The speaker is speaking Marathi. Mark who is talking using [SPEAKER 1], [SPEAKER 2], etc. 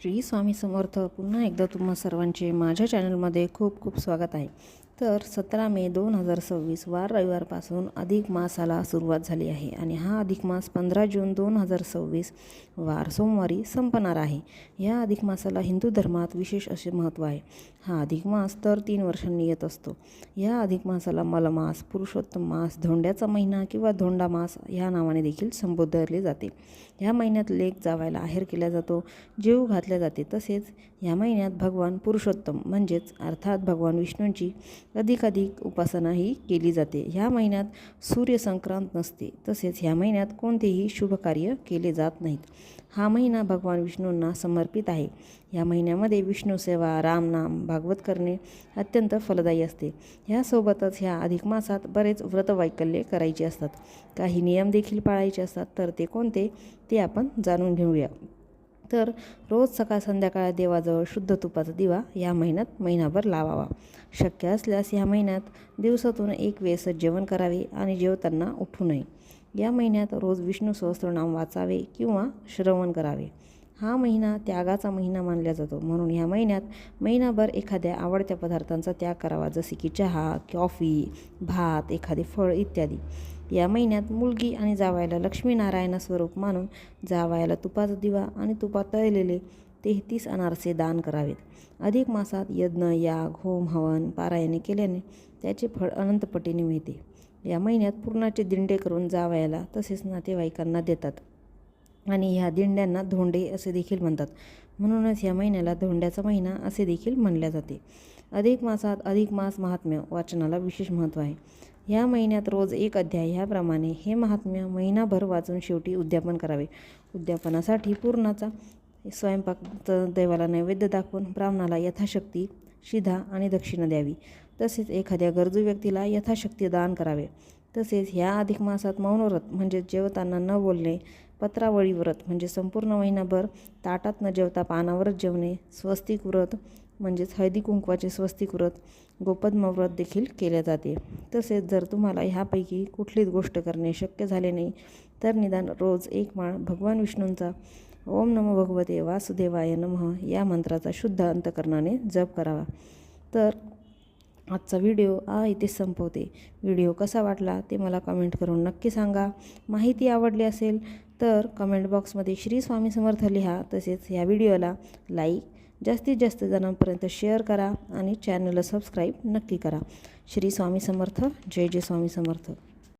[SPEAKER 1] श्री स्वामी समर्थ. पुन्हा एकदा तुम्हा सर्वांचे माझ्या चॅनलमध्ये खूप खूप स्वागत आहे. तर 17 मे 2026 वार रविवारपासून अधिक मासाला सुरुवात झाली आहे आणि हा अधिक मास 15 जून 2026 वार सोमवारी संपणार आहे. या अधिक मासाला हिंदू धर्मात विशेष असे महत्त्व आहे. हा अधिक मास तर 3 वर्षांनी येत असतो. या अधिक मासाला मलमास, पुरुषोत्तम मास, धोंड्याचा महिना किंवा धोंडा मास या नावाने देखील संबोधले जाते. या महिन्यात लेक जावायला आहेर केला जातो, जेवू घातले जाते. तसेच या महिन्यात भगवान पुरुषोत्तम म्हणजेच अर्थात भगवान विष्णूंची अधिकाधिक उपासनाही केली जाते. ह्या महिन्यात सूर्यसंक्रांत नसते. तसेच ह्या महिन्यात कोणतेही शुभ कार्य केले जात नाहीत. हा महिना भगवान विष्णूंना समर्पित आहे. या महिन्यामध्ये विष्णू सेवा, रामनाम, भागवत करणे अत्यंत फलदायी असते. ह्यासोबतच ह्या अधिक मासात बरेच व्रतवैकल्ये करायची असतात. काही नियम देखील पाळायचे असतात. तर ते कोणते ते आपण जाणून घेऊया. तर रोज सकाळ संध्याकाळ देवाजवळ शुद्ध तुपाचा दिवा या महिन्यात महिनाभर लावावा. शक्य असल्यास या महिन्यात दिवसातून एक वेळेस जेवण करावे आणि जेवताना उठू नये. या महिन्यात रोज विष्णू सहस्त्रनाम वाचावे किंवा श्रवण करावे. हा महिना त्यागाचा महिना मानला जातो. म्हणून ह्या महिन्यात महिनाभर एखाद्या आवडत्या पदार्थांचा त्याग करावा, जसे की चहा, कॉफी, भात, एखादे फळ इत्यादी. या महिन्यात मुलगी आणि जावयाला लक्ष्मीनारायण स्वरूप मानून जावयाला तुपाचा दिवा आणि तुपात तळलेले 33 अनारसे दान करावेत. अधिक मासात यज्ञ, याग, होम, हवन, पारायणे केल्याने त्याचे फळ अनंतपटीने मिळते. या महिन्यात पुरणाचे दिंडे करून जावयाला तसेच नातेवाईकांना देतात आणि ह्या दिंड्यांना धोंडे असे देखील म्हणतात. म्हणूनच या महिन्याला धोंड्याचा महिना असे देखील म्हणले जाते. अधिक मासात अधिक मास महात्म्य वाचनाला विशेष महत्त्व आहे. या महिन्यात रोज एक अध्याय ह्याप्रमाणे हे महात्म्य महिनाभर वाचून शेवटी उद्यापन करावे. उद्यापनासाठी पूर्णाचा स्वयंपाक देवाला नैवेद्य दाखवून ब्राह्मणाला यथाशक्ती शिधा आणि दक्षिणा द्यावी. तसेच एखाद्या गरजू व्यक्तीला यथाशक्ती दान करावे. तसेच ह्या अधिक मासात मौनव्रत म्हणजे जेवताना न बोलणे, पत्रावळी व्रत म्हणजे संपूर्ण महिनाभर ताटात न जेवता पानावरच जेवणे, स्वस्तिक व्रत म्हणजेच हळदी कुंकवाचे स्वस्तिक व्रत, गोपद्म व्रत देखील केले जाते. तसेच जर तुम्हाला ह्यापैकी कुठलीच गोष्ट करणे शक्य झाले नाही तर निदान रोज एक माळ भगवान विष्णूंचा ओम नमो भगवते वासुदेवाय नमः या मंत्राचा शुद्ध अंतकरणाने जप करावा. तर आजचा व्हिडिओ इथेच संपवते. व्हिडिओ कसा वाटला ते मला कमेंट करून नक्की सांगा. माहिती आवडली असेल तर कमेंट बॉक्समध्ये श्री स्वामी समर्थ लिहा. तसेच या व्हिडिओला लाईक, जास्तीत जास्त जणांपर्यंत शेअर करा आणि चॅनलला सबस्क्राईब नक्की करा. श्री स्वामी समर्थ. जय जय स्वामी समर्थ.